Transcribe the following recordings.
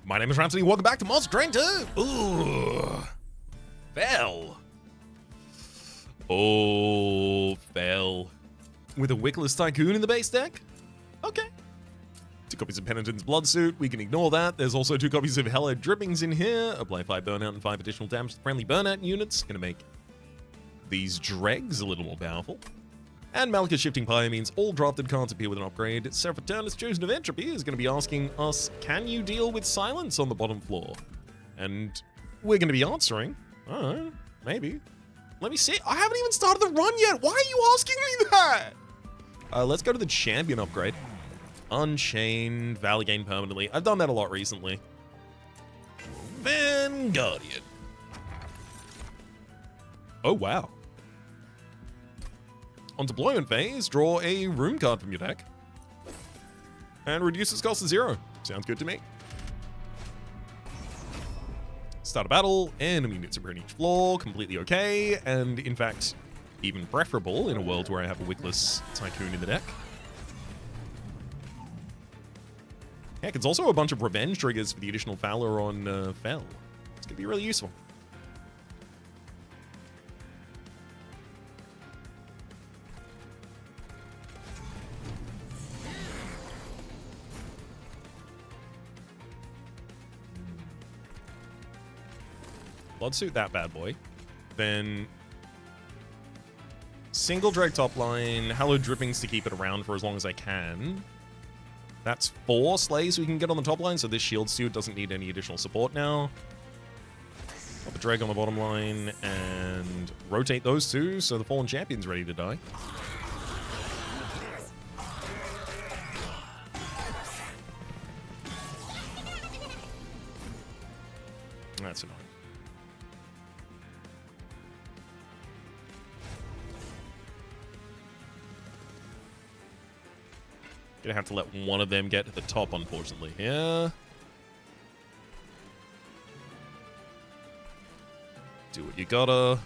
My name is Rhapsody, welcome back to Monster Train 2! Ooh. Fell. Oh, fell. With a Wickless Tycoon in the base deck? Okay. 2 copies of Penitent's Bloodsuit, we can ignore that. There's also 2 copies of Hellhead Drippings in here. Apply 5 burnout and 5 additional damage to friendly burnout units. Gonna make these dregs a little more powerful. And Malika's Shifting Pyre means all drafted cards appear with an upgrade. Seraphiternus Chosen of Entropy is going to be asking us, can you deal with silence on the bottom floor? And we're going to be answering, maybe. Let me see. I haven't even started the run yet. Why are you asking me that? Let's go to the champion upgrade. Unchained, Valor Gain permanently. I've done that a lot recently. Vanguardian. Oh, wow. On deployment phase, draw a room card from your deck. And reduce its cost to 0. Sounds good to me. Start a battle, enemy units appear on each floor, completely okay, and in fact, even preferable in a world where I have a Wickless Tycoon in the deck. Heck, it's also a bunch of revenge triggers for the additional Valor on Fell. It's gonna be really useful. Bloodsuit that bad boy. Then single drag top line, Hallowed Drippings to keep it around for as long as I can. That's 4 slays we can get on the top line, so this shield suit doesn't need any additional support now. Pop a drag on the bottom line and rotate those 2 so the Fallen Champion's ready to die. That's annoying. Gonna have to let one of them get to the top, unfortunately. Yeah. Do what you gotta.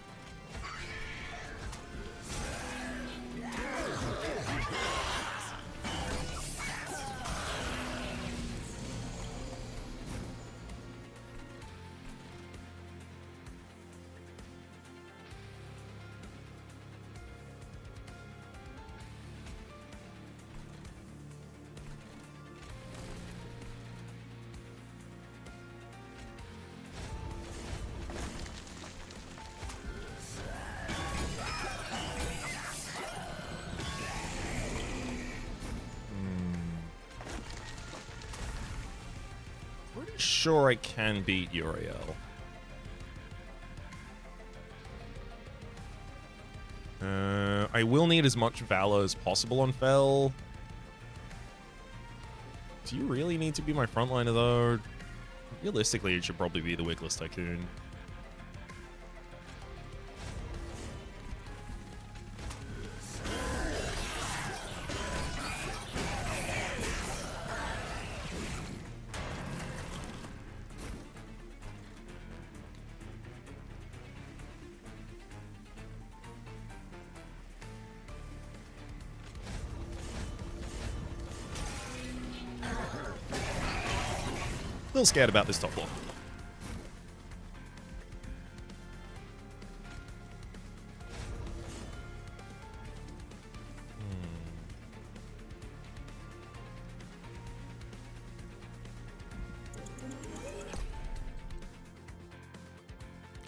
Sure, I can beat Uriel. I will need as much Valor as possible on Fell. Do you really need to be my frontliner, though? Realistically, it should probably be the Wickless Tycoon. A little scared about this top floor.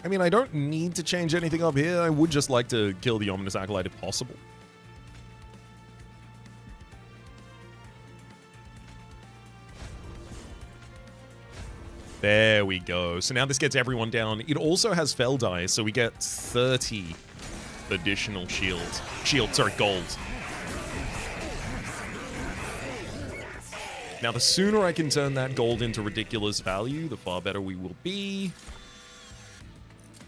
I mean, I don't need to change anything up here. I would just like to kill the Ominous Acolyte if possible. There we go. So now this gets everyone down. It also has Fell dice, so we get 30 additional gold. Now, the sooner I can turn that gold into ridiculous value, the far better we will be.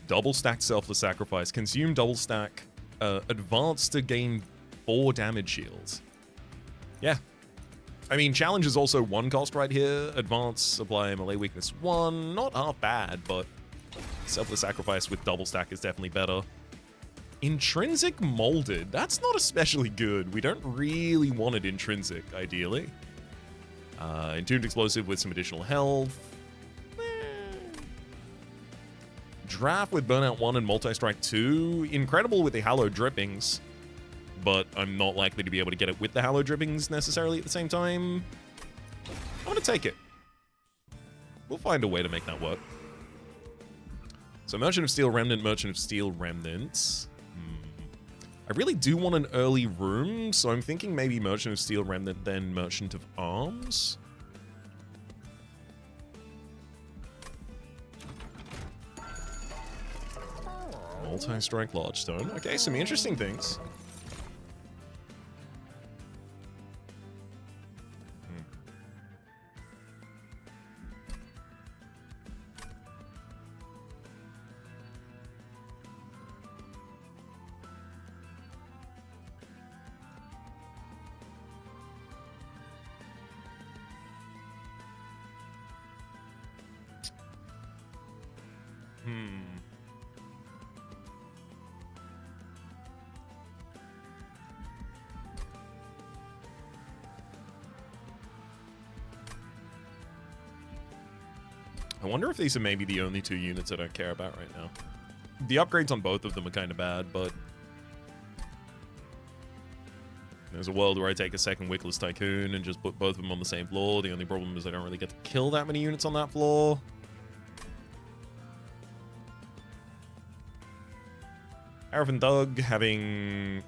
Double stack Selfless Sacrifice. Consume double stack. Advance to gain 4 damage shields. Yeah. I mean, challenge is also 1 cost right here. Advance, apply melee weakness 1. Not half bad, but Selfless Sacrifice with double stack is definitely better. Intrinsic Molded. That's not especially good. We don't really want it intrinsic, ideally. Entombed Explosive with some additional health. Draft with Burnout 1 and Multi-Strike 2. Incredible with the hallowed drippings, but I'm not likely to be able to get it with the hallowed drippings necessarily at the same time. I'm going to take it. We'll find a way to make that work. So Merchant of Steel Remnant, Merchant of Steel Remnants. I really do want an early room, so I'm thinking maybe Merchant of Steel Remnant, then Merchant of Arms. Multi-strike large stone. Okay, some interesting things. I wonder if these are maybe the only two units I don't care about right now. The upgrades on both of them are kind of bad, but there's a world where I take a second Wickless Tycoon and just put both of them on the same floor. The only problem is I don't really get to kill that many units on that floor. Aravan Thug having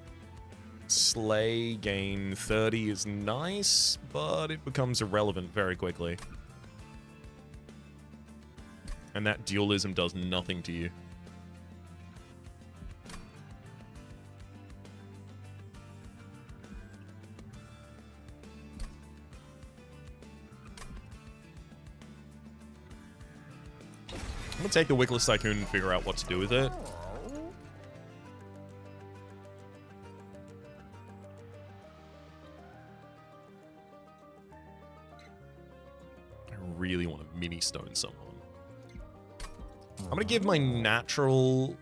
Slay gain 30 is nice, but it becomes irrelevant very quickly. And that dualism does nothing to you. I'm gonna take the Wickless Tycoon and figure out what to do with it. I really want to mini stone someone. I'm going to give my natural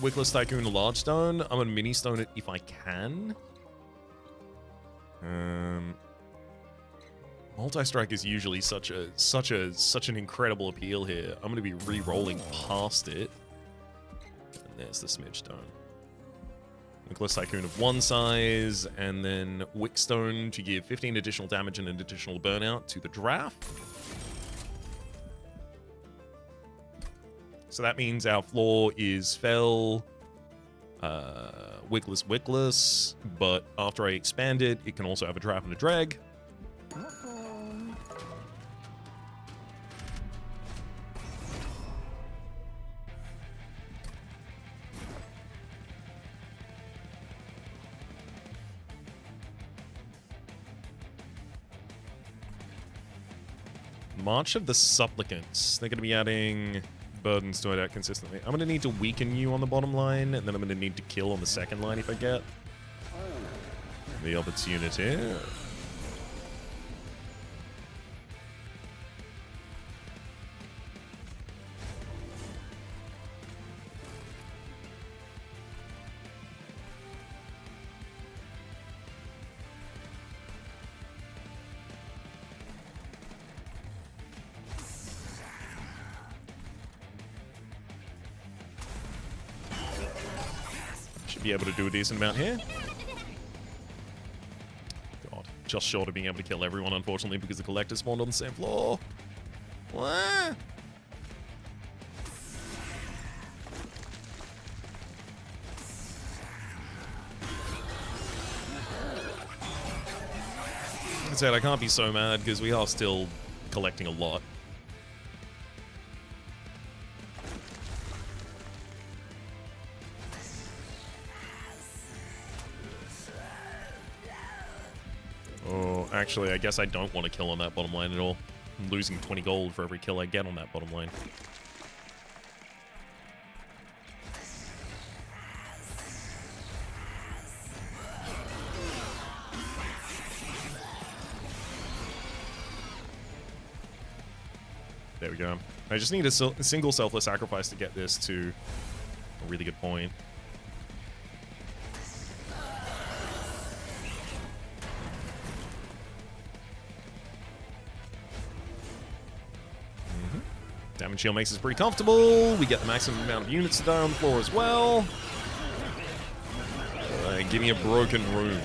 Wickless Tycoon a large stone. I'm going to mini stone it if I can. Multi-strike is usually such an incredible appeal here. I'm going to be re-rolling past it. And there's the smidge stone. Wickless Tycoon of one size, and then Wick Stone to give 15 additional damage and an additional burnout to the draft. So that means our floor is Fell, Wickless, but after I expand it, it can also have a draft and a drag. March of the Supplicants. They're going to be adding burdens to it out consistently. I'm going to need to weaken you on the bottom line, and then I'm going to need to kill on the second line if I get the opportunity. Be able to do a decent amount here. God, just short of being able to kill everyone, unfortunately, because the collector spawned on the same floor. What? Like I said, I can't be so mad because we are still collecting a lot. Actually, I guess I don't want to kill on that bottom line at all. I'm losing 20 gold for every kill I get on that bottom line. There we go. I just need a single selfless sacrifice to get this to a really good point. Damage shield makes us pretty comfortable. We get the maximum amount of units to die on the floor as well. Give me a broken room.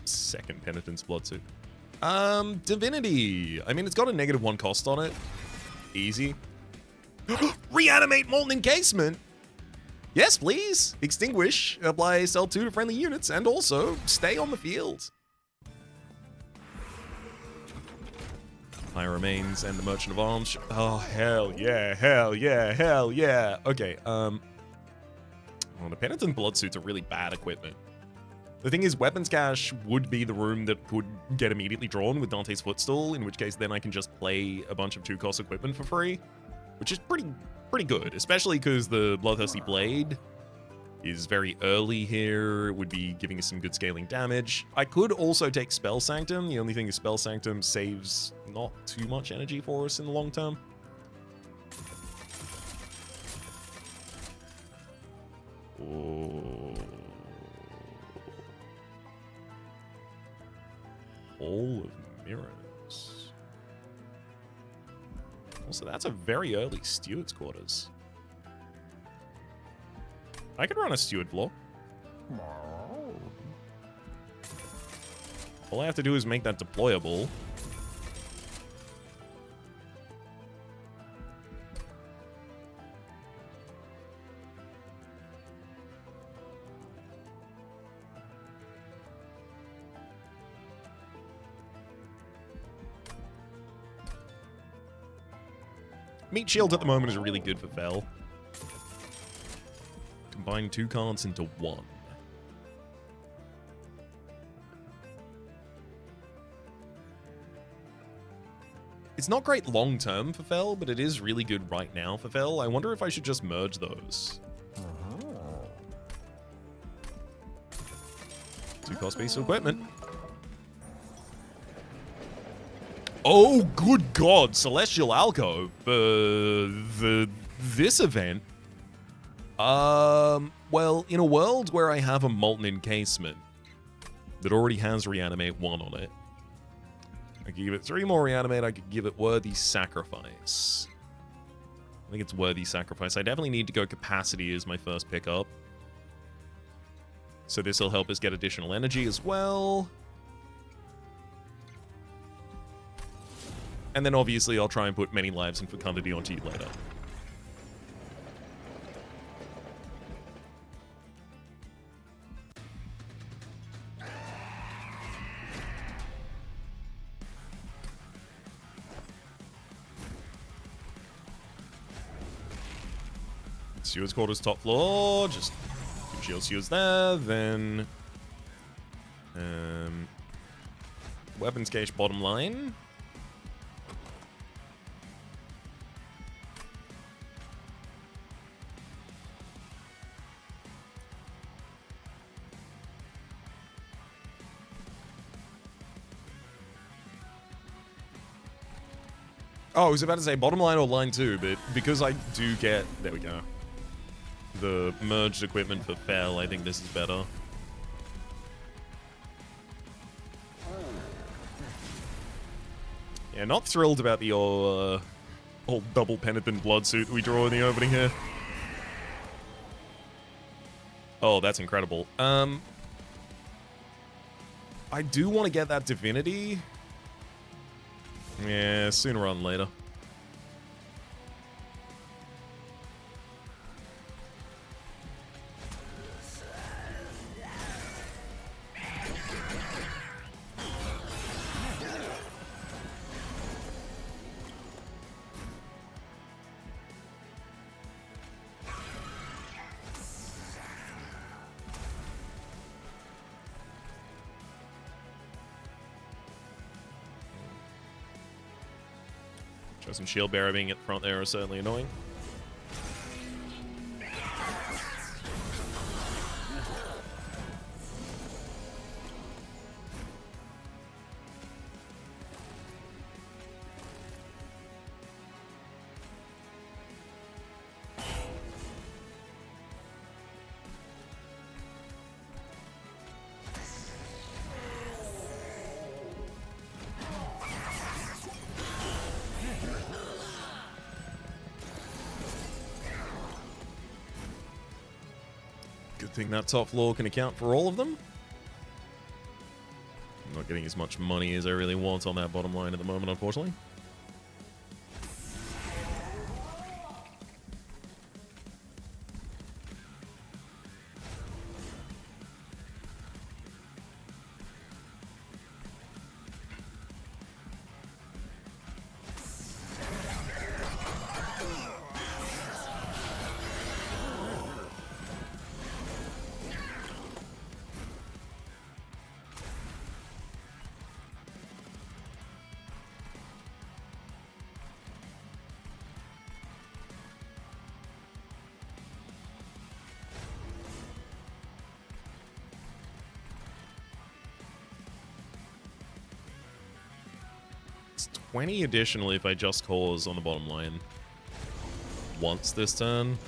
Second Penitence Bloodsuit. Divinity. I mean, it's got a -1 cost on it. Easy. Reanimate Molten Encasement. Yes, please. Extinguish. Apply Cell 2 to friendly units, and also stay on the field. Fire Remains and the Merchant of Arms. Oh, hell yeah, hell yeah, hell yeah. Okay, well, the Penitent Bloodsuits are really bad equipment. The thing is, Weapons Cache would be the room that could get immediately drawn with Dante's Footstool, in which case then I can just play a bunch of 2-cost equipment for free, which is pretty good, especially because the Bloodthirsty Blade is very early here. It would be giving us some good scaling damage. I could also take Spell Sanctum. The only thing is Spell Sanctum saves not too much energy for us in the long term. Oh. Hall of Mirrors. Also, that's a very early Steward's Quarters. I could run a Steward floor. All I have to do is make that deployable. Meat Shield at the moment is really good for Fel. Combine 2 cards into 1. It's not great long-term for Fel, but it is really good right now for Fel. I wonder if I should just merge those. 2-cost piece of equipment. Oh, good God, Celestial Alcove for this event. Well, in a world where I have a Molten Encasement that already has Reanimate 1 on it, I could give it 3 more Reanimate, I could give it Worthy Sacrifice. I think it's Worthy Sacrifice. I definitely need to go Capacity as my first pickup. So this will help us get additional energy as well. And then obviously I'll try and put Many Lives and Fecundity onto you later. Steward's Quarters top floor, just 2 shield stewards there, then Weapons Cache bottom line. Oh, I was about to say bottom line or line 2, but because I do get, there we go, the merged equipment for Fel, I think this is better. Yeah, not thrilled about the old double Penitent Bloodsuit we draw in the opening here. Oh, that's incredible. I do want to get that Divinity. Yeah, sooner or later. Some shield bearer being at the front there is certainly annoying. Good thing that top floor can account for all of them. I'm not getting as much money as I really want on that bottom line at the moment, unfortunately. It's 20 additionally if I just cause on the bottom line once this turn.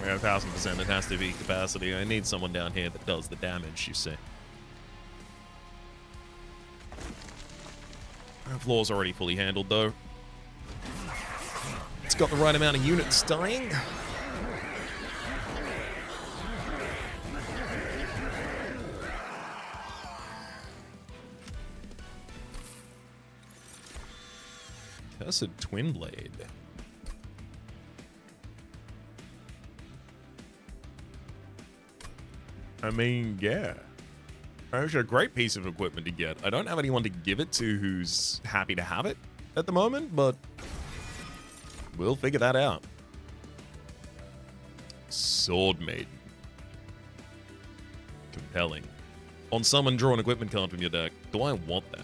Yeah, 1000%. It has to be capacity. I need someone down here that does the damage, you see. That floor's already fully handled, though. It's got the right amount of units dying. Cursed Twin Blade. I mean, yeah. Actually, a great piece of equipment to get. I don't have anyone to give it to who's happy to have it at the moment, but we'll figure that out. Sword Maiden. Compelling. On summon, draw an equipment card from your deck. Do I want that?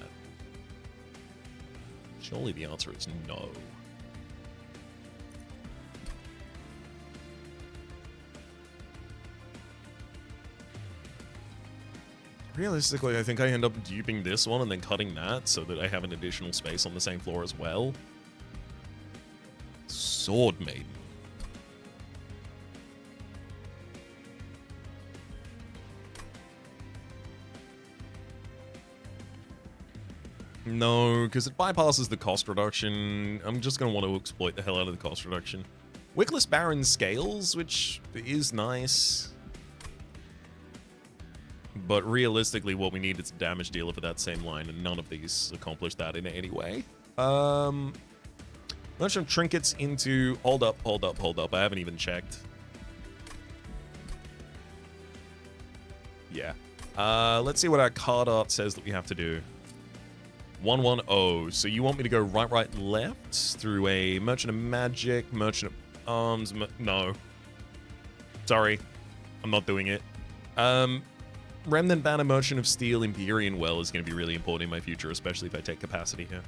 Surely the answer is no. Realistically, I think I end up duping this one and then cutting that so that I have an additional space on the same floor as well. Sword Maiden. No, because it bypasses the cost reduction. I'm just going to want to exploit the hell out of the cost reduction. Wickless Baron scales, which is nice. But realistically, what we need is a damage dealer for that same line, and none of these accomplish that in any way. Bunch of trinkets into... Hold up. I haven't even checked. Yeah. Let's see what our card art says that we have to do. 110. So you want me to go right, left through a Merchant of Magic, Merchant of Arms... No. Sorry. I'm not doing it. Remnant Banner, Merchant of Steel, Empyrean Well is going to be really important in my future, especially if I take capacity here.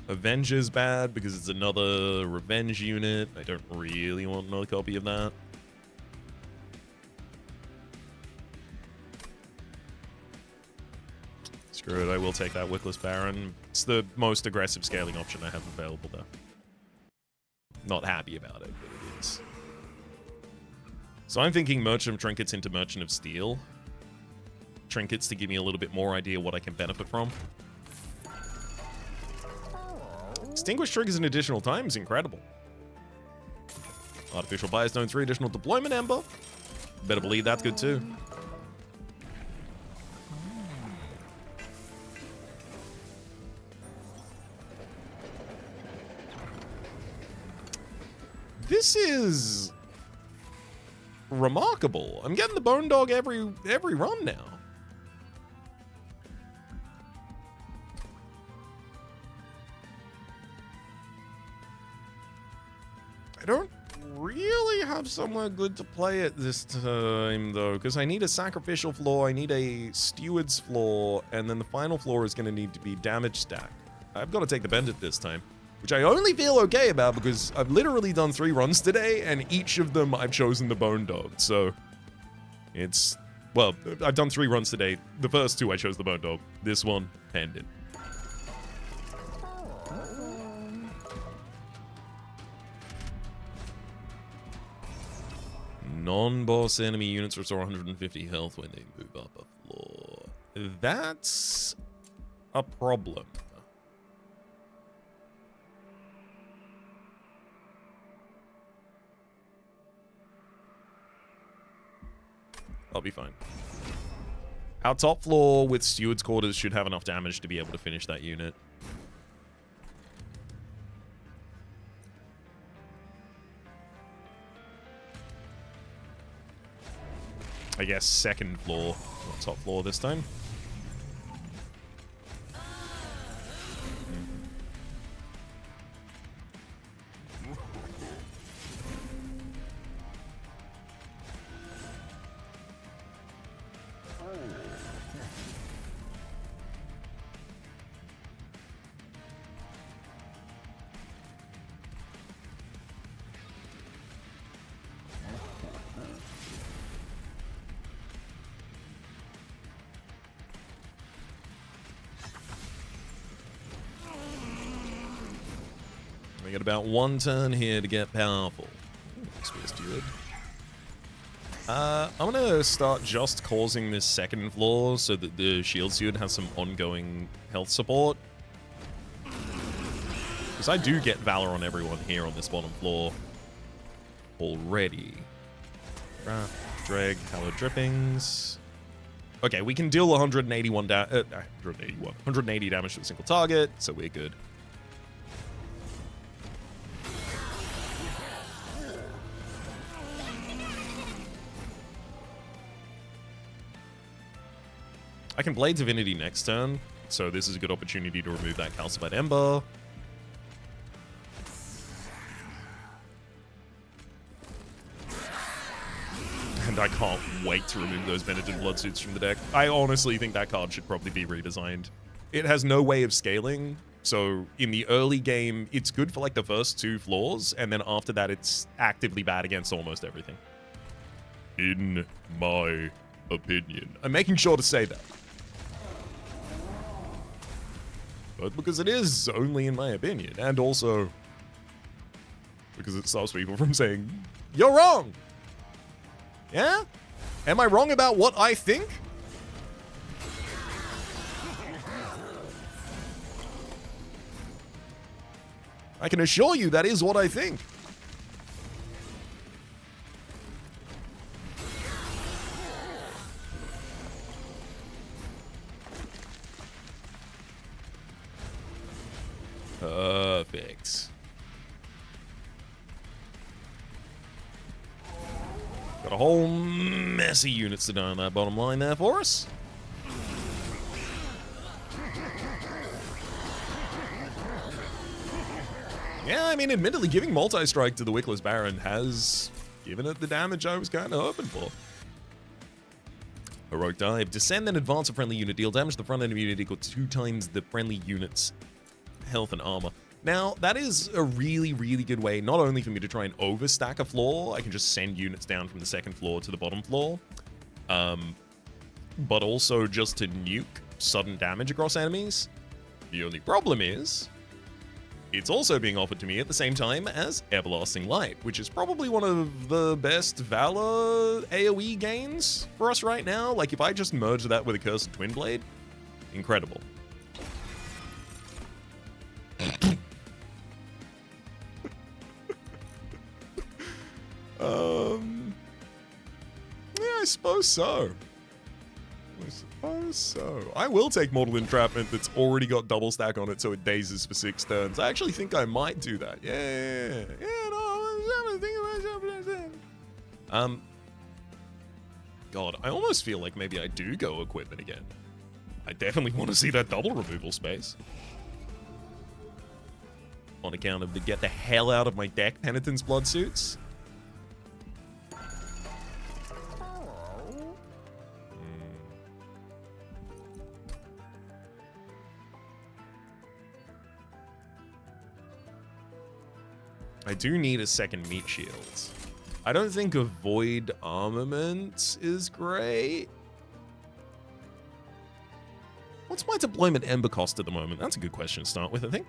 Avenger's bad because it's another revenge unit. I don't really want another copy of that. Screw it, I will take that Wickless Baron. It's the most aggressive scaling option I have available, though. Not happy about it, but it is. So I'm thinking Merchant of Trinkets into Merchant of Steel. Trinkets to give me a little bit more idea what I can benefit from. Extinguish triggers an additional time is incredible. Artificial Firestone 3 additional deployment Ember. Better believe that's good too. This is remarkable. I'm getting the Bone Dog every run now. I don't really have somewhere good to play it this time, though, because I need a Sacrificial floor, I need a Steward's floor, and then the final floor is going to need to be Damage Stack. I've got to take the Bandit this time, which I only feel okay about because I've literally done 3 runs today, and each of them I've chosen the Bone Dog, so it's... Well, I've done 3 runs today. The first 2 I chose the Bone Dog. This one, Bandit. Non-boss enemy units restore 150 health when they move up a floor. That's a problem. I'll be fine. Our top floor with Steward's Quarters should have enough damage to be able to finish that unit. I guess second floor, not top floor this time. We got about one turn here to get powerful. Spears Steward. I'm gonna start just causing this second floor so that the Shield Steward has some ongoing health support. Because I do get Valor on everyone here on this bottom floor already. Dreg, Hallowed Drippings. Okay, we can deal 180 damage to a single target, so we're good. I can Blade Divinity next turn, so this is a good opportunity to remove that Calcified Ember. And I can't wait to remove those Benedict Bloodsuits from the deck. I honestly think that card should probably be redesigned. It has no way of scaling, so in the early game, it's good for like the first 2 floors, and then after that, it's actively bad against almost everything. In my opinion. I'm making sure to say that. But because it is only in my opinion, and also because it stops people from saying, you're wrong! Yeah? Am I wrong about what I think? I can assure you that is what I think. Perfect. Got a whole mess of units to do on that bottom line there for us. Yeah, I mean, admittedly, giving multi-strike to the Wickless Baron has given it the damage I was kind of hoping for. Heroic Dive. Descend, then advance a friendly unit. Deal damage to the front enemy unit equal to 2 times the friendly unit's health and armor. Now, that is a really, really good way, not only for me to try and overstack a floor, I can just send units down from the second floor to the bottom floor, but also just to nuke sudden damage across enemies. The only problem is, it's also being offered to me at the same time as Everlasting Light, which is probably one of the best Valor AoE gains for us right now. Like, if I just merge that with a Cursed Twin Blade, incredible. Yeah, I suppose so. I will take Mortal Entrapment that's already got double stack on it so it dazes for 6 turns. I actually think I might do that. Yeah, no, God, I almost feel like maybe I do go Equipment again. I definitely want to see that double removal space. On account of the get the hell out of my deck Penitence Bloodsuits. I do need a second meat shield. I don't think a void armament is great. What's my deployment ember cost at the moment? That's a good question to start with, I think.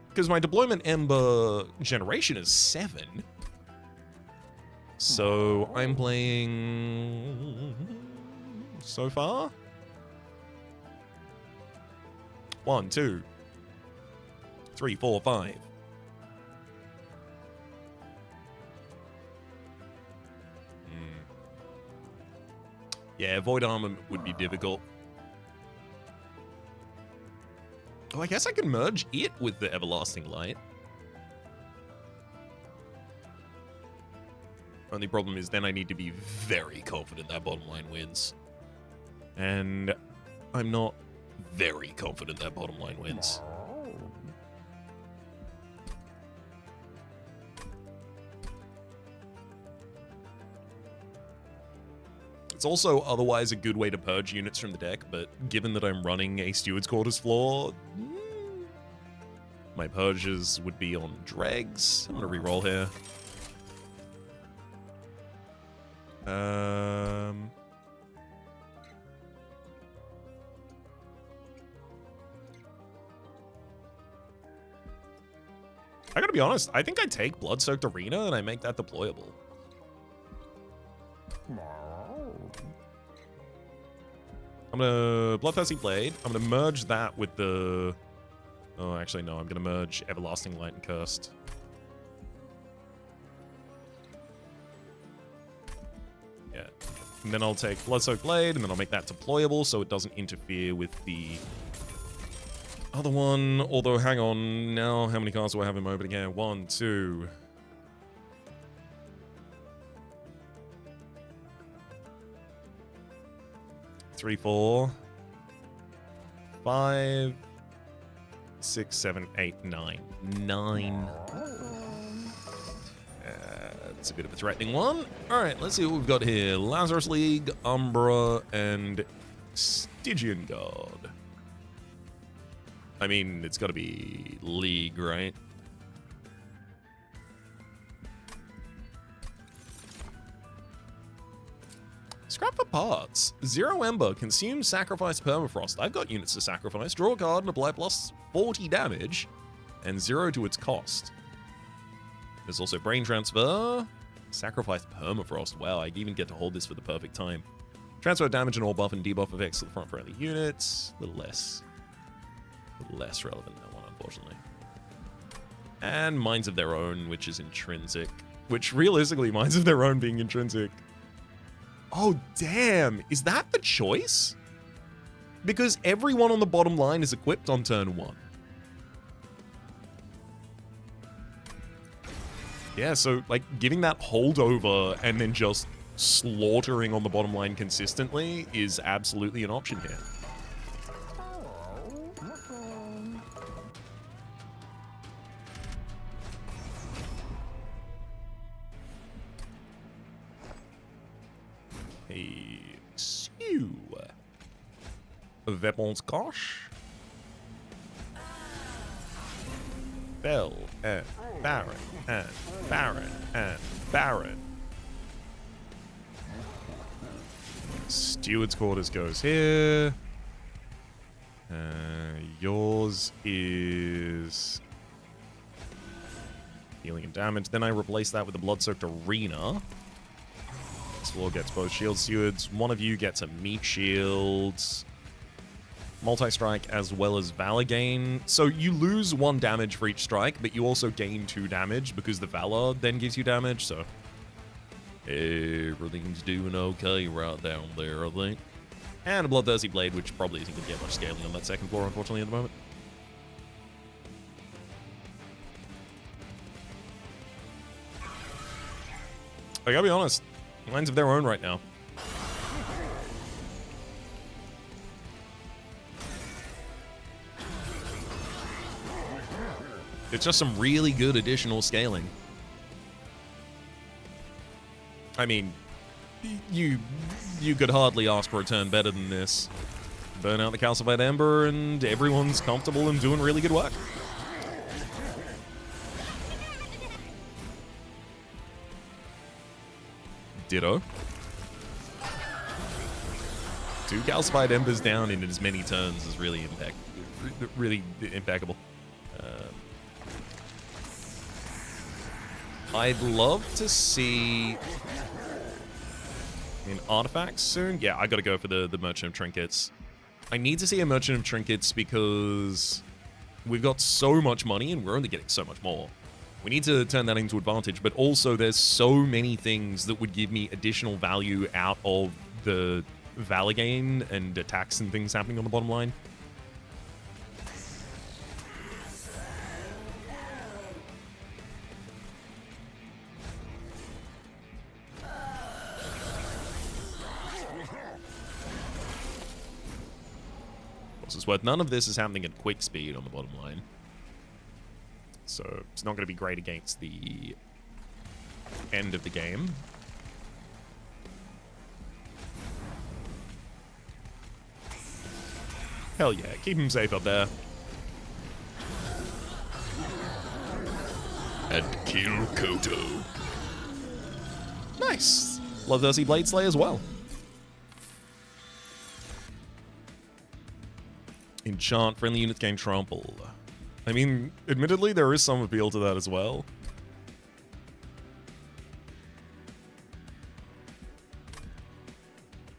Because my deployment ember generation is 7. So I'm playing so far 1, 2, 3, 4, 5. Yeah, Void Armor would be difficult. Oh, I guess I can merge it with the Everlasting Light. Only problem is then I need to be very confident that bottom line wins. And I'm not very confident that bottom line wins. It's also otherwise a good way to purge units from the deck, but given that I'm running a Steward's Quarters floor, my purges would be on dregs. I'm gonna reroll here. I gotta be honest, I think I take Blood-Soaked Arena and I make that deployable. I'm gonna Bloodthirsty Blade. I'm gonna merge that with the... Oh, actually, no. I'm gonna merge Everlasting Light and Cursed. Yeah. And then I'll take Blood-Soaked Blade, and then I'll make that deployable so it doesn't interfere with the other one. Although, hang on. Now, how many cards do I have in my opening hand? 1, 2... 3, 4, 5, 6, 7, 8, 9. 9. It's a bit of a threatening one. All right, let's see what we've got here. Lazarus League, Umbra, and Stygian God. I mean, it's got to be League, right? Scrap for parts. 0 Ember, consume, sacrifice, permafrost. I've got units to sacrifice. Draw a card and apply plus 40 damage, and 0 to its cost. There's also brain transfer. Sacrifice permafrost. Wow, I even get to hold this for the perfect time. Transfer damage and all buff and debuff effects to the front friendly units. A little less relevant than that one, unfortunately. And Minds of Their Own, which is intrinsic. Which realistically, Minds of Their Own being intrinsic. Oh, damn. Is that the choice? Because everyone on the bottom line is equipped on turn 1. Yeah, so, like, giving that holdover and then just slaughtering on the bottom line consistently is absolutely an option here. Hey, Sue. Weapons Kosh. Bell and Baron and Baron and Baron. Steward's Quarters goes here. Yours is healing and damage. Then I replace that with the Blood-Soaked Arena. This floor gets both shield stewards. One of you gets a meat shield. Multi-strike as well as Valor gain. So you lose 1 damage for each strike, but you also gain 2 damage because the Valor then gives you damage, so everything's doing okay right down there, I think. And a Bloodthirsty Blade, which probably isn't going to get much scaling on that second floor, unfortunately, at the moment. I gotta be honest, Minds of Their Own right now. It's just some really good additional scaling. I mean, you could hardly ask for a turn better than this. Burn out the Calcified Ember and everyone's comfortable and doing really good work. Ditto. 2 Calcified Embers down in as many turns is really impeccable. I'd love to see in artifacts soon. Yeah, I gotta go for the Merchant of Trinkets. I need to see a Merchant of Trinkets because we've got so much money and we're only getting so much more. We need to turn that into advantage, but also there's so many things that would give me additional value out of the Valor gain and attacks and things happening on the bottom line. It's worth. None of this is happening at quick speed on the bottom line. So it's not going to be great against the end of the game. Hell yeah, keep him safe up there. And kill Koto. Nice. Love to see Blade Slay as well. Enchant, friendly units gain trample. I mean, admittedly, there is some appeal to that as well.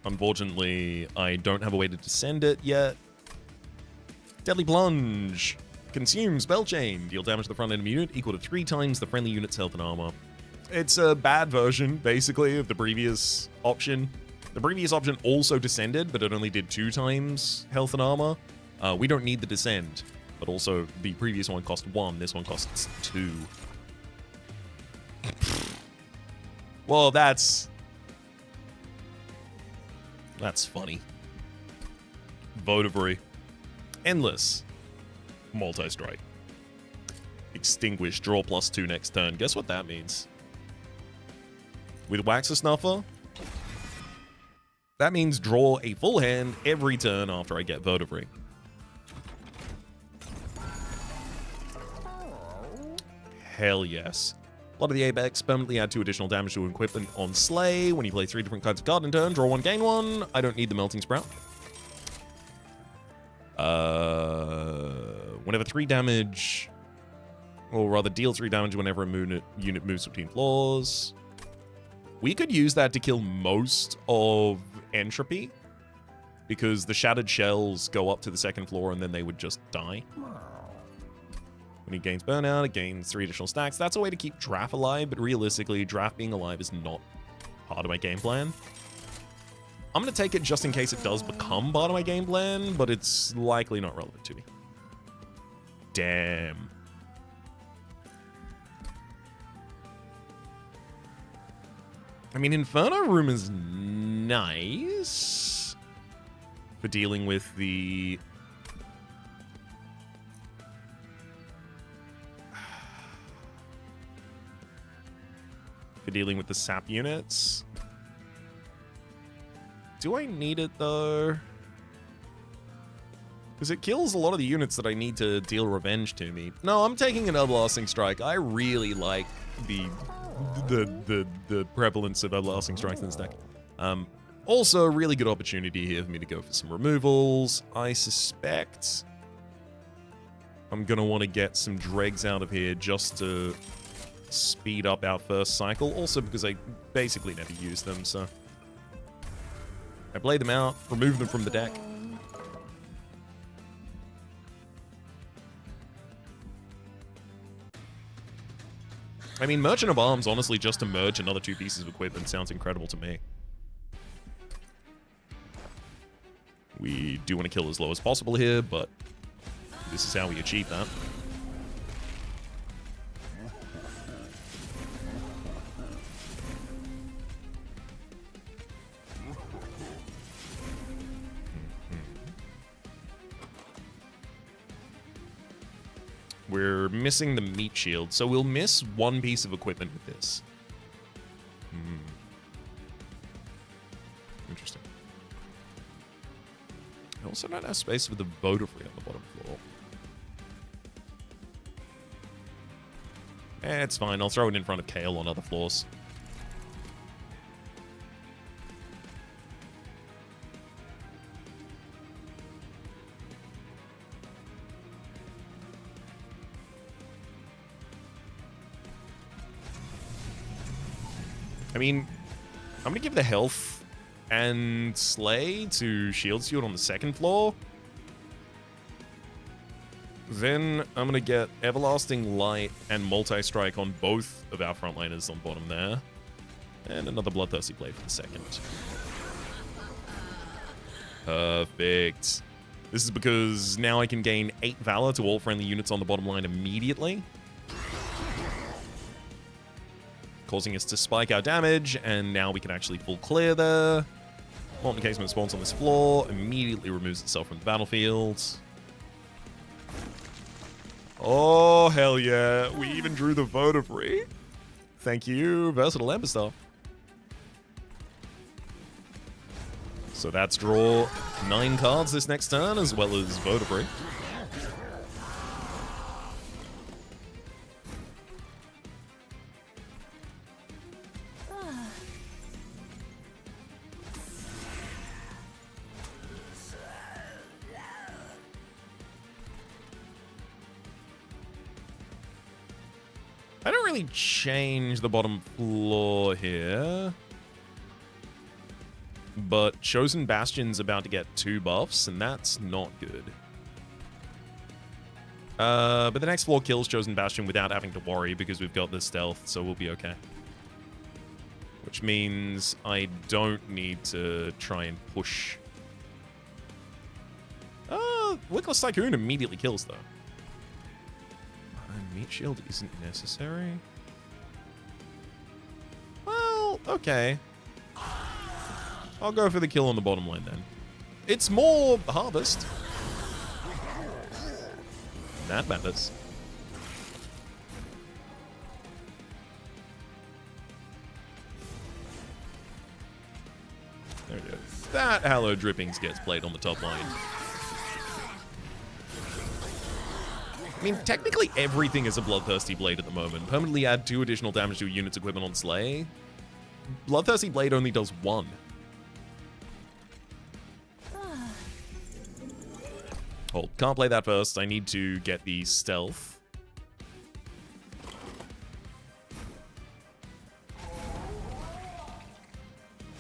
Unfortunately, I don't have a way to descend it yet. Deadly Plunge. Consume Spell Chain. Deal damage to the front enemy unit equal to 3 times the friendly unit's health and armor. It's a bad version, basically, of the previous option. The previous option also descended, but it only did 2 times health and armor. We don't need the descend, but also the previous one cost 1, this one costs 2. Well, that's funny. Votivary. Endless. Multi-strike. Extinguish. Draw +2 next turn. Guess what that means? With Waxer Snuffer, that means draw a full hand every turn after I get Votivary. Hell yes. A lot of the Apex permanently add 2 additional damage to equipment on Slay. When you play 3 different kinds of card in turn, draw 1, gain 1. I don't need the Melting Sprout. Whenever 3 damage, or rather deal 3 damage whenever a unit moves between floors. We could use that to kill most of Entropy, because the Shattered Shells go up to the 2nd floor and then they would just die. When he gains Burnout, it gains 3 additional stacks. That's a way to keep Draft alive, but realistically, Draft being alive is not part of my game plan. I'm going to take it just in case it does become part of my game plan, but it's likely not relevant to me. Damn. I mean, Inferno Room is nice for dealing with the... sap units. Do I need it, though? Because it kills a lot of the units that I need to deal revenge to me. No, I'm taking an Everlasting Strike. I really like the prevalence of Everlasting Strikes in this deck. Also, a really good opportunity here for me to go for some removals. I suspect I'm going to want to get some dregs out of here just to speed up our first cycle. Also because I basically never use them, so... I play them out, remove them from the deck. I mean, Merchant of Arms, honestly, just to merge another 2 pieces of equipment sounds incredible to me. We do want to kill as low as possible here, but this is how we achieve that. We're missing the meat shield, so we'll miss 1 piece of equipment with this. Interesting. I also don't have space for the Votivary on the bottom floor. It's fine, I'll throw it in front of Kale on other floors. I mean, I'm going to give the health and Slay to Shield Steward on the second floor. Then I'm going to get Everlasting Light and Multi-Strike on both of our frontliners on bottom there. And another Bloodthirsty Blade for the second. Perfect. This is because now I can gain 8 Valor to all friendly units on the bottom line immediately, causing us to spike our damage, and now we can actually full clear there. Molten Casement spawns on this floor, immediately removes itself from the battlefield. Oh, hell yeah. We even drew the Votivary. Thank you, Versatile Emberstar. So that's draw 9 cards this next turn, as well as Votivary. I don't really change the bottom floor here. But Chosen Bastion's about to get 2 buffs, and that's not good. But the next floor kills Chosen Bastion without having to worry because we've got the stealth, so we'll be okay. Which means I don't need to try and push. Wickless Tycoon immediately kills, though. Meat Shield isn't necessary. Well, okay. I'll go for the kill on the bottom line then. It's more Harvest. That matters. There we go. That Hallowed Drippings gets played on the top line. I mean, technically everything is a Bloodthirsty Blade at the moment. Permanently add 2 additional damage to a unit's equipment on Slay. Bloodthirsty Blade only does 1. Hold, can't play that first. I need to get the stealth.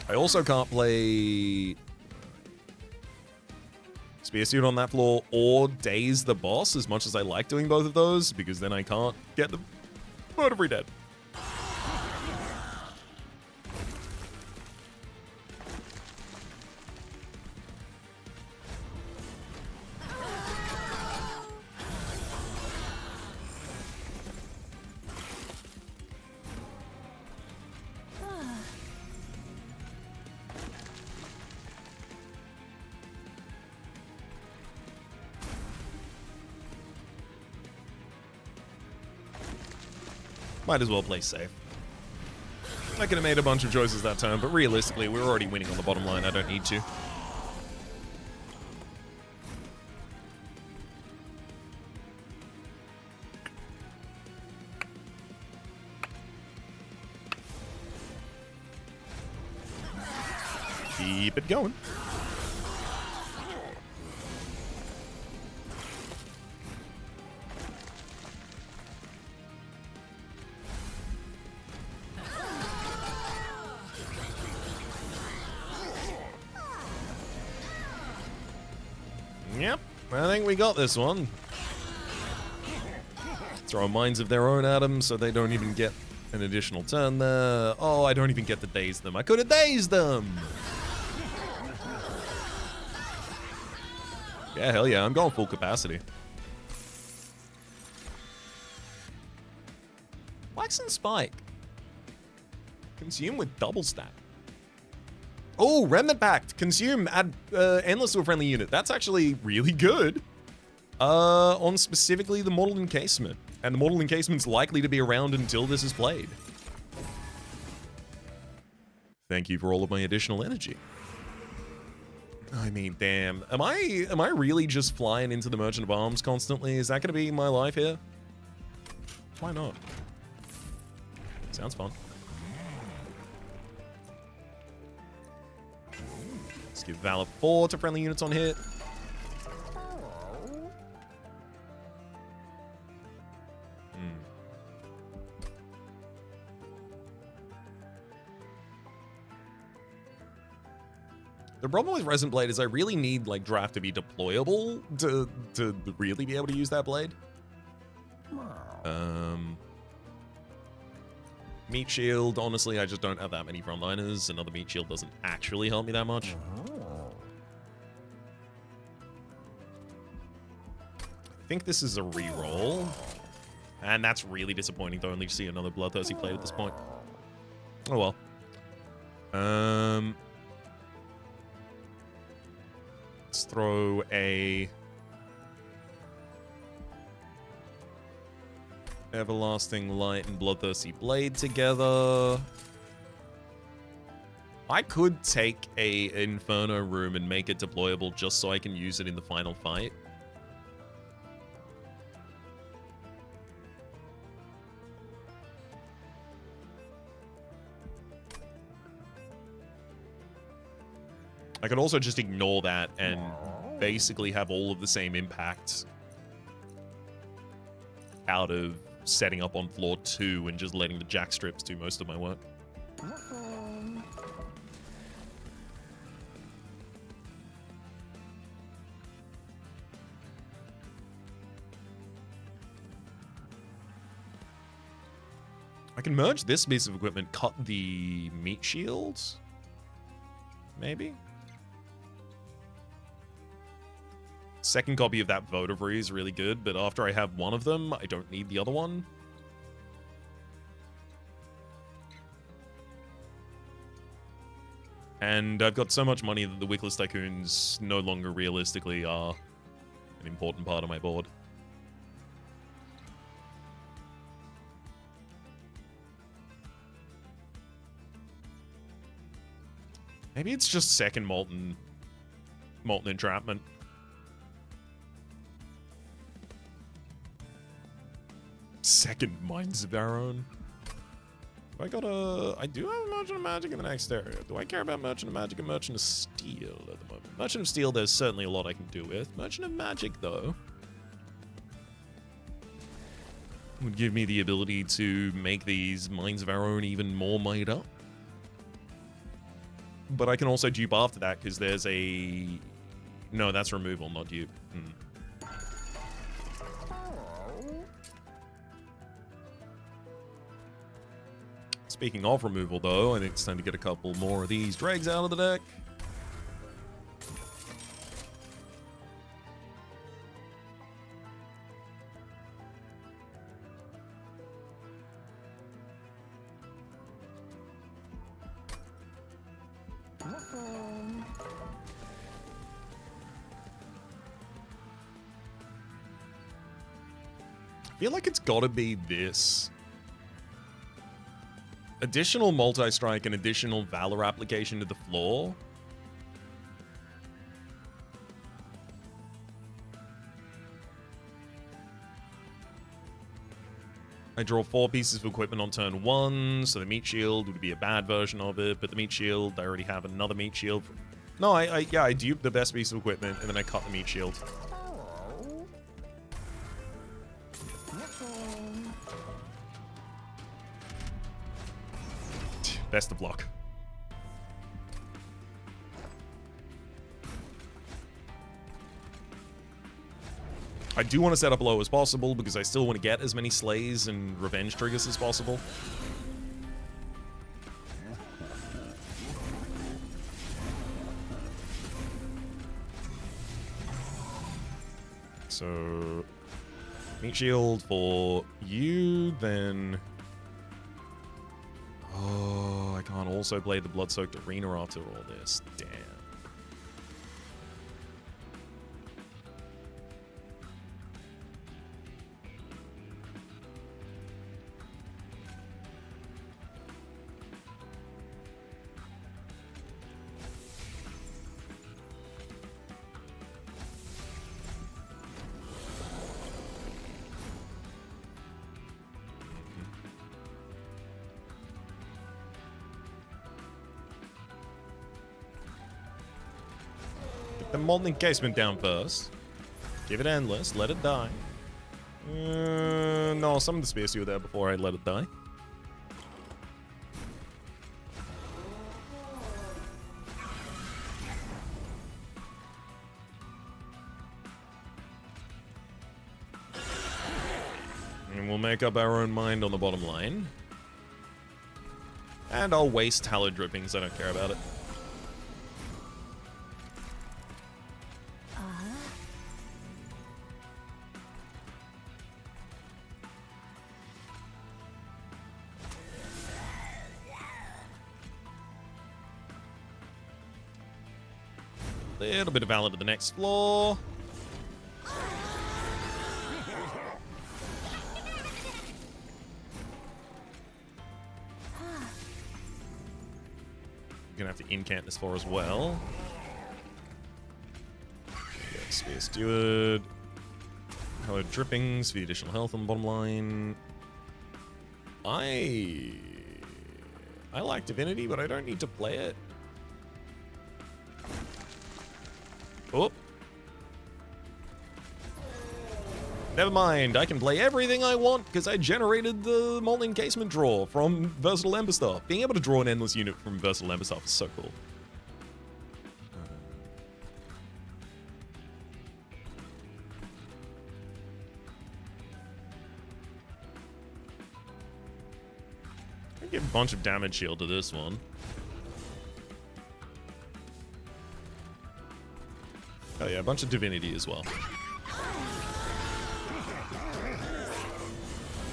I also can't play Spear Suit on that floor or Daze the Boss, as much as I like doing both of those, because then I can't get the Votivary dead. Might as well play safe. I could have made a bunch of choices that turn, but realistically, we're already winning on the bottom line. I don't need to. Keep it going. Yep, I think we got this one. Throw mines of their own at them so they don't even get an additional turn there. Oh, I don't even get to daze them. I could have dazed them! Yeah, hell yeah, I'm going full capacity. Waxen Spike. Consume with double stack. Oh, Remnant Pact. Consume, add endless to a friendly unit. That's actually really good. On specifically the Mortal Encasement. And the Mortal Encasement's likely to be around until this is played. Thank you for all of my additional energy. I mean, damn. Am I really just flying into the Merchant of Arms constantly? Is that going to be my life here? Why not? Sounds fun. Let's give Valor 4 to friendly units on hit. The problem with Resonant Blade is I really need, like, Draft to be deployable to really be able to use that blade. Meat Shield, honestly, I just don't have that many frontliners. Another Meat Shield doesn't actually help me that much. I think this is a reroll. And that's really disappointing to only see another Bloodthirsty Blade at this point. Oh well. Let's throw a Everlasting Light and Bloodthirsty Blade together. I could take a Inferno Room and make it deployable just so I can use it in the final fight. I could also just ignore that and basically have all of the same impact out of setting up on floor 2 and just letting the jack strips do most of my work. I can merge this piece of equipment, cut the meat shields, maybe? Second copy of that Votivary is really good, but after I have one of them, I don't need the other one. And I've got so much money that the Wickless Tycoons no longer realistically are an important part of my board. Maybe it's just second Molten Entrapment. Second Minds of our Own. I do have a Merchant of Magic in the next area. Do I care about Merchant of Magic and Merchant of Steel at the moment? Merchant of Steel, there's certainly a lot I can do with. Merchant of Magic, though, would give me the ability to make these Minds of Our Own even more made up. But I can also dupe after that, because there's a... No, that's removal, not dupe. Speaking of removal, though, I think it's time to get a couple more of these dregs out of the deck. I feel like it's gotta be this. Additional multi-strike and additional Valor application to the floor. I draw 4 pieces of equipment on turn 1, so the Meat Shield would be a bad version of it, but the Meat Shield, I already have another Meat Shield. No, I dupe the best piece of equipment, and then I cut the Meat Shield. Best of luck. I do want to set up low as possible because I still want to get as many slays and revenge triggers as possible. So, Meat Shield for you, then... Oh, I can't also play the Blood-Soaked Arena after all this. Damn. The Molten Encasement down first. Give it Endless. Let it die. No, some of the Spear Steel there before I let it die. we'll make up our own mind on the bottom line. And I'll waste hallowed drippings, I don't care about it. Little bit of valor to the next floor. Gonna have to incant this floor as well. Spear Steward. Hello, drippings for the additional health on the bottom line. I like Divinity, but I don't need to play it. Oh. Never mind, I can play everything I want because I generated the Molten Encasement draw from Versatile Ember Staff. Being able to draw an endless unit from Versatile Ember Staff is so cool. I give a bunch of damage shield to this one. Oh yeah, a bunch of Divinity as well.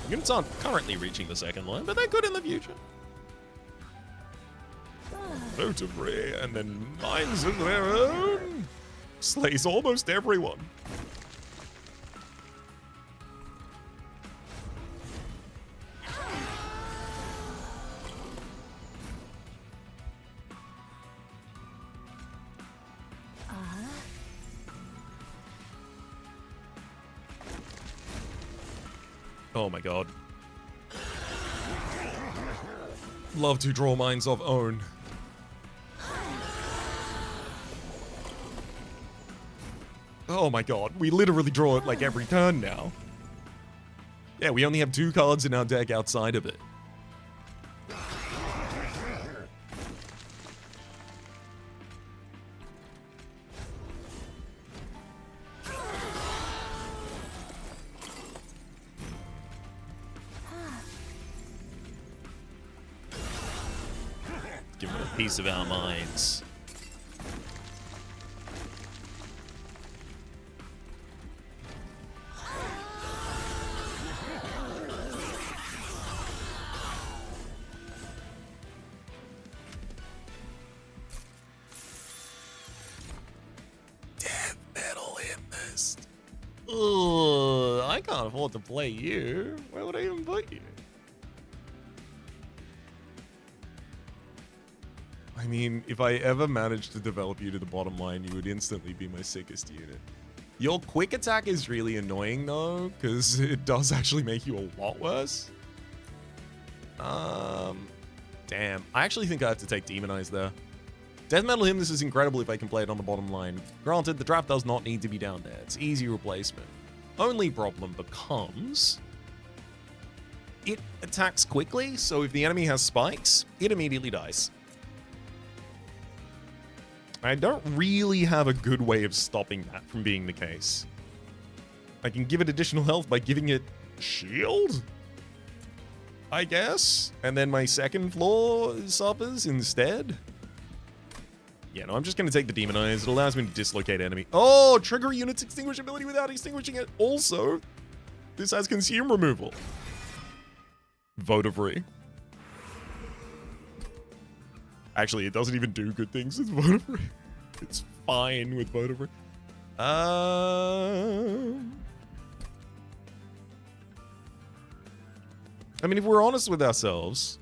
Units aren't currently reaching the second line, but they could in the future. Vertebrae, and then Minds of their own. Slays almost everyone. Oh my god. Love to draw Minds of Own. Oh my god, we literally draw it like every turn now. Yeah, we only have 2 cards in our deck outside of it. Give them a piece of our minds. Death Metal Hymnist. Ugh, I can't afford to play you. Where would I even put you? I mean, if I ever managed to develop you to the bottom line, you would instantly be my sickest unit. Your quick attack is really annoying though, because it does actually make you a lot worse. Damn. I actually think I have to take Demonize there. Death Metal Hymnist is incredible if I can play it on the bottom line. Granted, the draft does not need to be down there. It's easy replacement. Only problem becomes it attacks quickly, so if the enemy has spikes, it immediately dies. I don't really have a good way of stopping that from being the case. I can give it additional health by giving it shield, I guess, and then my second floor suffers instead. Yeah, no, I'm just going to take the Demonize. It allows me to dislocate enemy. Oh, trigger unit's extinguish ability without extinguishing it. Also, this has consume removal. Vote of Re. Actually, it doesn't even do good things with Vote of Re. It's fine with Vote of Re. I mean, if we're honest with ourselves,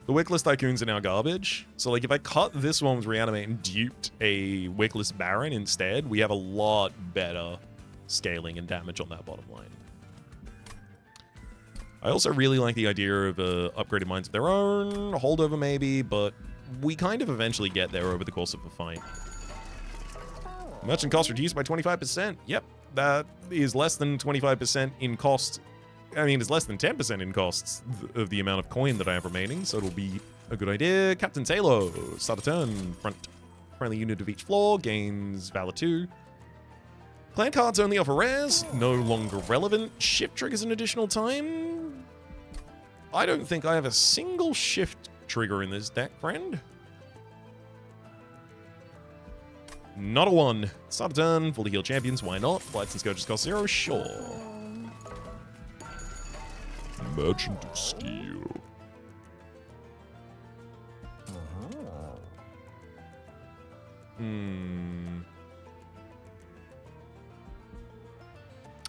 the Wickless Tycoons are now garbage. So, like, if I cut this one with Reanimate and duped a Wickless Baron instead, we have a lot better scaling and damage on that bottom line. I also really like the idea of upgraded Minds of their own, holdover maybe, but we kind of eventually get there over the course of a fight. Merchant cost reduced by 25%. Yep, that is less than 25% in cost. I mean, it's less than 10% in costs of the amount of coin that I have remaining, so it'll be a good idea. Captain Taylor, start a turn. Friendly unit of each floor, gains Valor 2. Clan cards only offer rares, no longer relevant. Shift triggers an additional time. I don't think I have a single shift trigger in this deck, friend. Not a one. Start a turn, fully heal champions, why not? Blights and Scourges cost 0, sure. Merchant of Steel.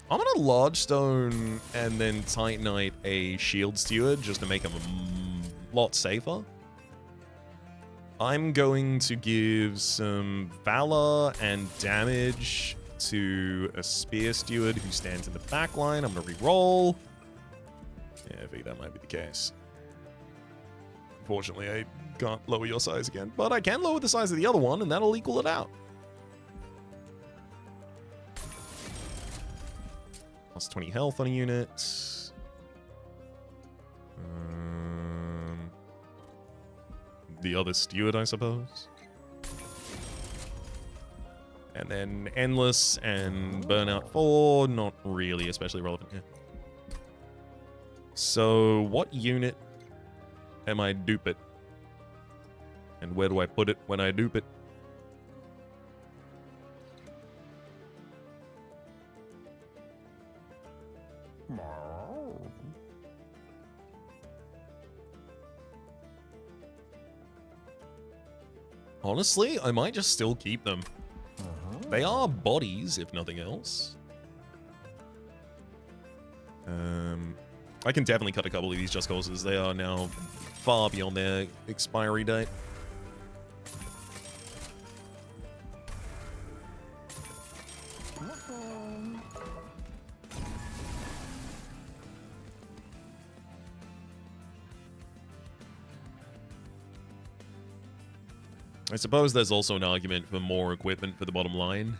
I'm gonna Large Stone and then Titanite a Shield Steward just to make him a lot safer. I'm going to give some Valor and damage to a Spear Steward who stands in the back line. I'm gonna re-roll. Yeah, I think that might be the case. Unfortunately, I can't lower your size again, but I can lower the size of the other one, and that'll equal it out. Plus 20 health on a unit. The other steward, I suppose. And then Endless and Burnout 4, not really especially relevant here. So, what unit am I dupe it? And where do I put it when I dupe it? Honestly, I might just still keep them. They are bodies, if nothing else. I can definitely cut a couple of these just causes they are now far beyond their expiry date. I suppose there's also an argument for more equipment for the bottom line.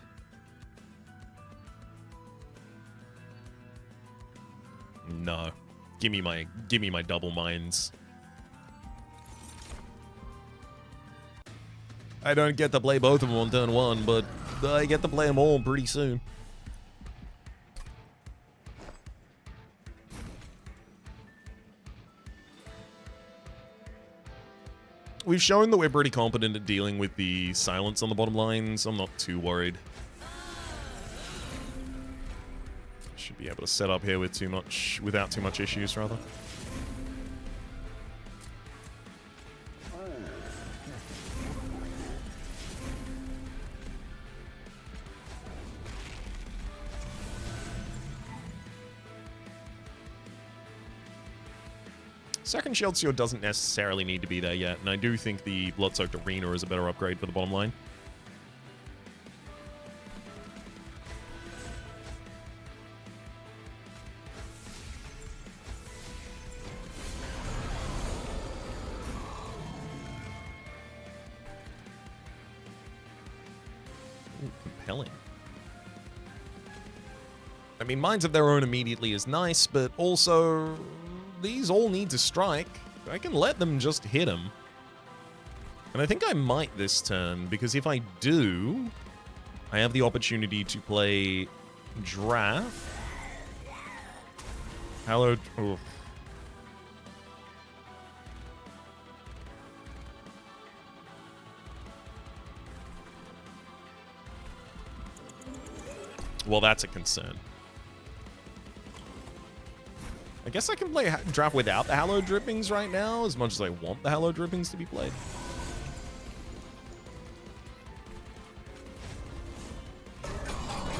No. Give me my double mines. I don't get to play both of them on turn 1, but I get to play them all pretty soon. We've shown that we're pretty competent at dealing with the silence on the bottom line, so I'm not too worried. Should be able to set up here with without too much issues, rather. Second Shield Steward doesn't necessarily need to be there yet, and I do think the Blood-Soaked Arena is a better upgrade for the bottom line. Ooh, compelling. I mean, Minds of Their Own immediately is nice, but also these all need to strike. I can let them just hit them. And I think I might this turn, because if I do, I have the opportunity to play Draft. Hallowed. Oh. Well, that's a concern. I guess I can play Draft without the Hallowed Drippings right now, as much as I want the Hallowed Drippings to be played.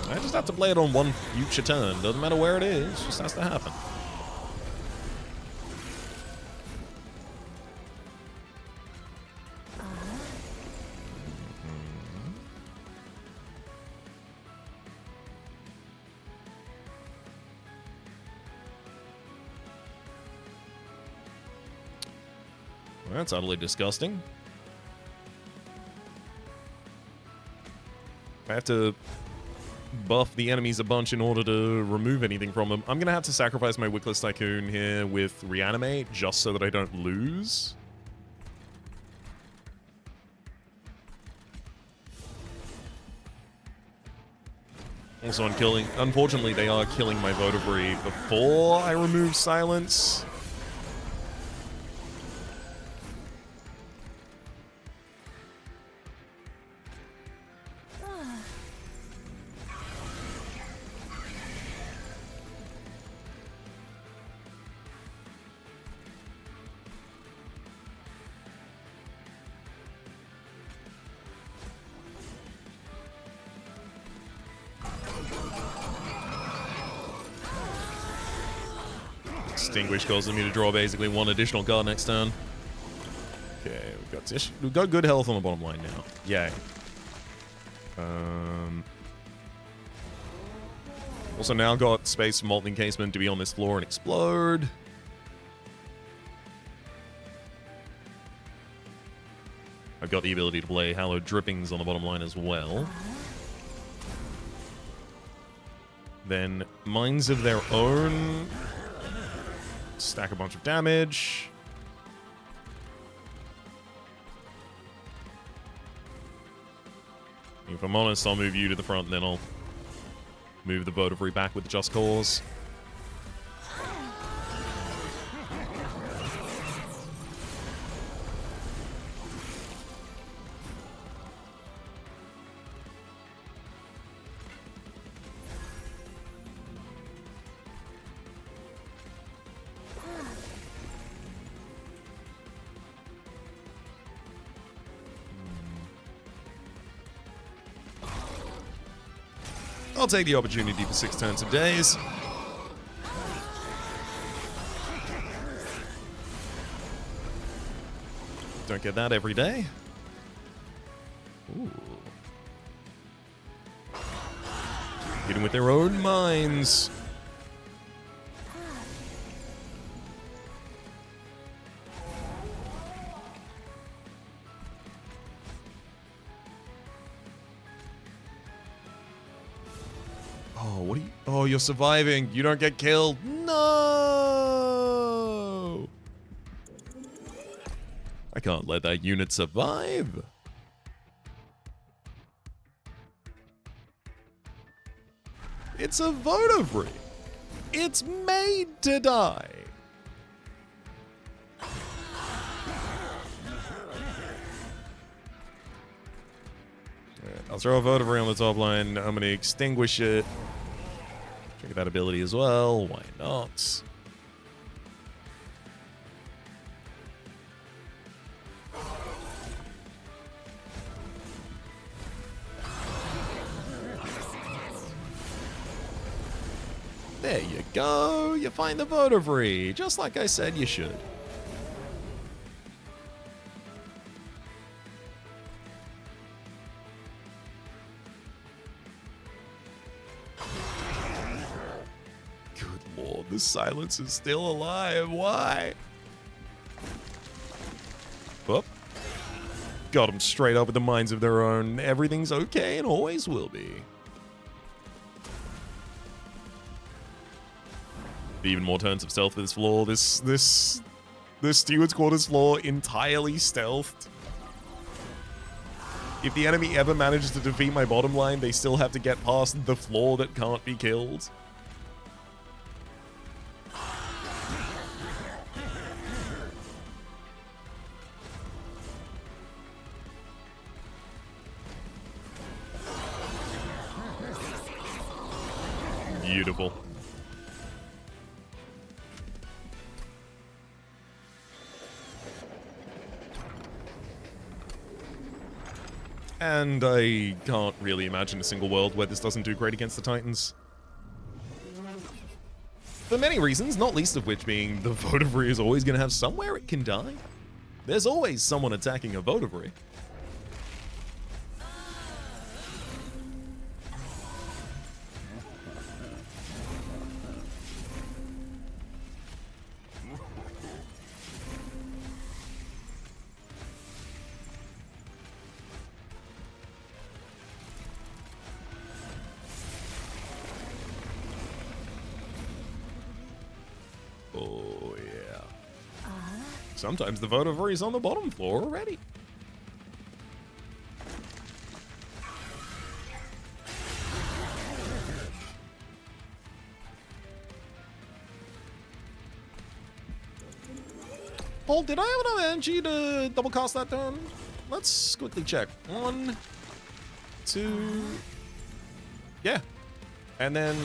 I just have to play it on one future turn. Doesn't matter where it is, it just has to happen. That's utterly disgusting. I have to buff the enemies a bunch in order to remove anything from them. I'm going to have to sacrifice my Wickless Tycoon here with Reanimate just so that I don't lose. Also, unfortunately, they are killing my Votivary before I remove Silence. Extinguish causes me to draw basically one additional card next turn. Okay, we've got good health on the bottom line now. Yay. Also now got space for Molten Encasement to be on this floor and explode. I've got the ability to play Hallowed Drippings on the bottom line as well. Then Minds of Their Own. Stack a bunch of damage. If I'm honest, I'll move you to the front, and then I'll move the Votivary back with Just Cause. I'll take the opportunity for 6 turns of days. Don't get that every day. Ooh. Hitting with their own minds. Oh, what are you? Oh, you're surviving. You don't get killed. No! I can't let that unit survive. It's a Votivary. It's made to die. I'll throw a Votivary on the top line. I'm going to extinguish it. Check that ability as well. Why not? There you go. You find the Votivary, just like I said you should. The Silence is still alive. Why? Whoop. Got them straight up with the Minds of Their Own. Everything's okay and always will be. Even more turns of stealth for this floor. This Steward's Quarters floor entirely stealthed. If the enemy ever manages to defeat my bottom line, they still have to get past the floor that can't be killed. Beautiful. And I can't really imagine a single world where this doesn't do great against the Titans. For many reasons, not least of which being the Votivary is always going to have somewhere it can die. There's always someone attacking a Votivary. Oh, yeah. Sometimes the Votivary is on the bottom floor already. Oh, did I have enough energy to double cast that turn? Let's quickly check. 1, 2... Yeah. And then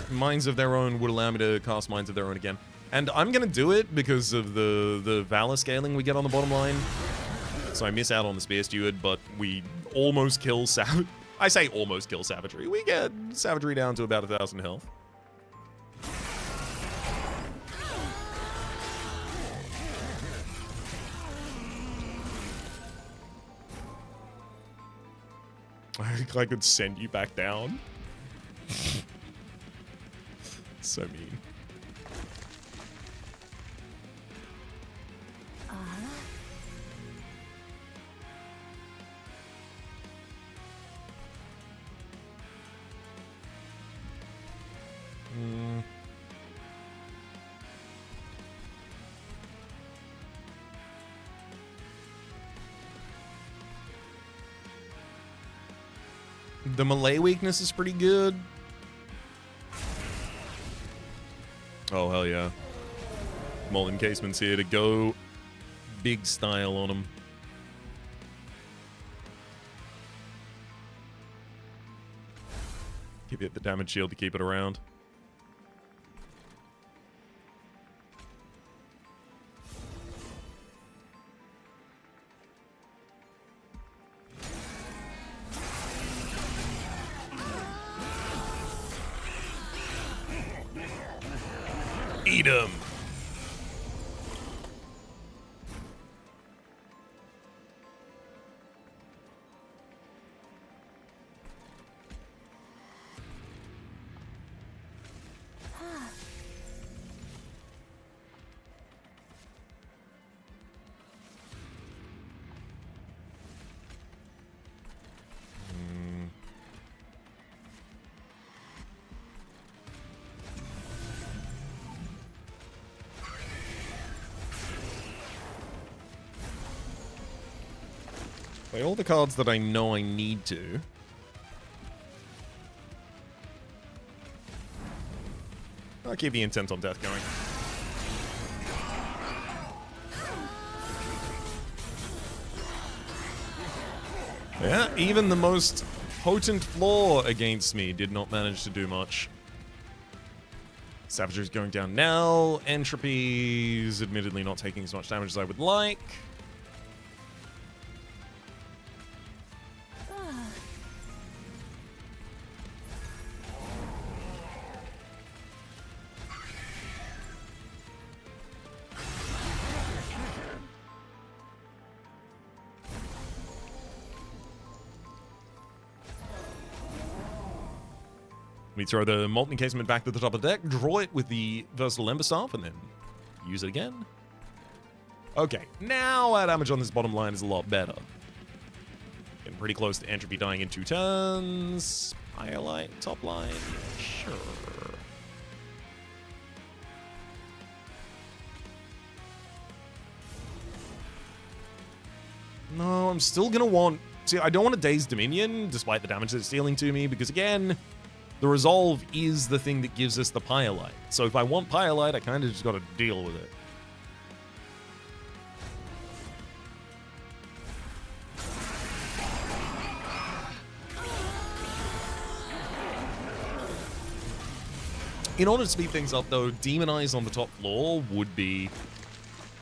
Minds of Their Own would allow me to cast Minds of Their Own again. And I'm going to do it because of the Valor scaling we get on the bottom line. So I miss out on the Spear Steward, but we almost kill I say almost kill Savagery. We get Savagery down to about 1,000 health. I think I could send you back down. So mean. The melee weakness is pretty good. Oh, hell yeah. Molten Casement's here to go big style on him. Give it the damage shield to keep it around. Eat him! Play all the cards that I know I need to. I'll keep the Intent on Death going. Yeah, even the most potent flaw against me did not manage to do much. Savagery's going down now. Entropy's admittedly not taking as much damage as I would like. We throw the Molten Encasement back to the top of the deck, draw it with the Versatile Ember Staff, and then use it again. Okay, now our damage on this bottom line is a lot better. Getting pretty close to Entropy dying in 2 turns. Higher light, top line, sure. No, I'm still gonna want... See, I don't want a Dazed Dominion, despite the damage that it's dealing to me, because again... The Resolve is the thing that gives us the Pyrelite. So if I want Pyrelite, I kind of just got to deal with it. In order to speed things up, though, Demonize on the top floor would be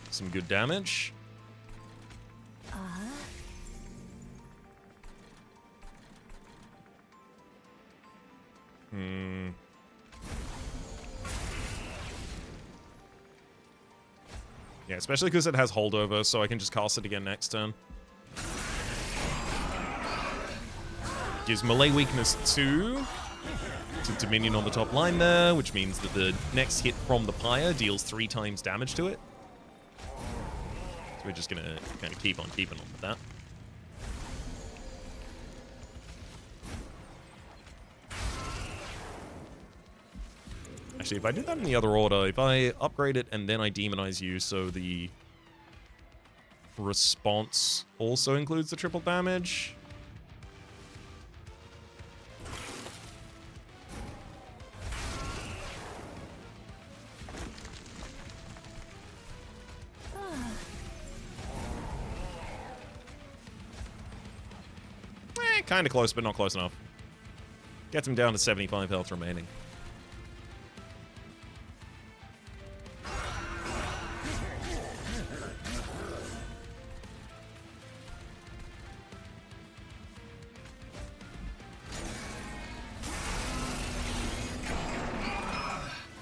some good damage. Yeah, especially because it has holdover, so I can just cast it again next turn. Gives melee weakness 2 to Dominion on the top line there, which means that the next hit from the Pyre deals 3 times damage to it. So we're just gonna kind of keep on keeping on with that. Actually, if I did that in the other order, if I upgrade it and then I demonize you, so the response also includes the triple damage. Kind of close, but not close enough. Gets him down to 75 health remaining.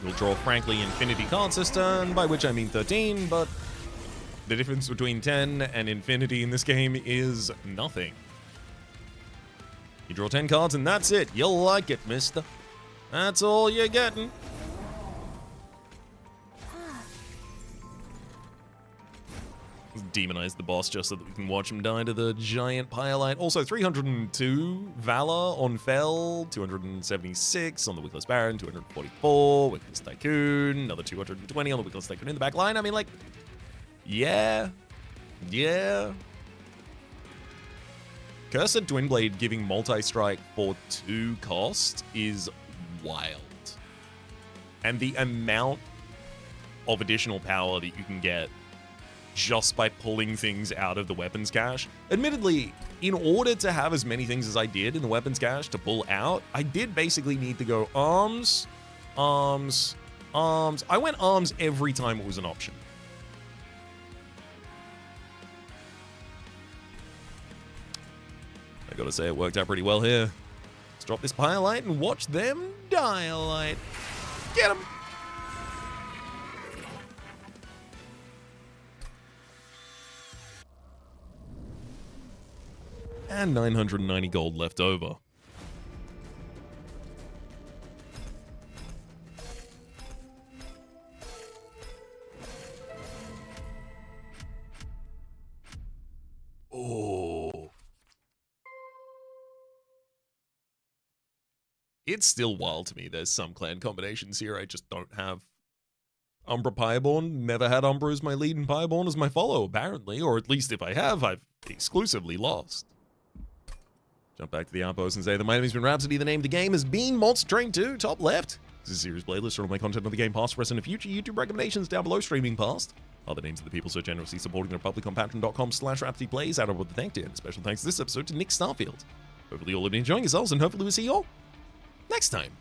We'll draw, frankly, Infinity card system, by which I mean 13, but the difference between 10 and Infinity in this game is nothing. You draw 10 cards and that's it. You'll like it, mister. That's all you're getting. Let's demonize the boss just so that we can watch him die to the giant pyrelite. Also, 302 Valor on Fell, 276 on the Wickless Baron, 244, Wickless Tycoon, another 220 on the Wickless Tycoon in the back line. I mean, like, yeah. Cursed Twinblade giving multi-strike for 2 cost is wild. And the amount of additional power that you can get just by pulling things out of the weapons cache. Admittedly, in order to have as many things as I did in the weapons cache to pull out, I did basically need to go arms, arms, arms. I went arms every time it was an option. I gotta say, it worked out pretty well here. Let's drop this pyrelite and watch them dialite. Get him! And 990 gold left over. Oh. It's still wild to me. There's some clan combinations here I just don't have. Umbra Pyreborn. Never had Umbra as my lead and Pyreborn as my follow, apparently. Or at least if I have, I've exclusively lost. Jump back to the outpost and say that my name has been Rhapsody. The name of the game has been Monster Train 2, top left. This is a series playlist for all my content on the game past, present, and future. YouTube recommendations down below, streaming past. Other names of the people so generously supporting the Republic on patreon.com/RhapsodyPlays. Out of the thank you. And special thanks this episode to Nick Starfield. Hopefully you all have been enjoying yourselves, and hopefully we'll see you all next time.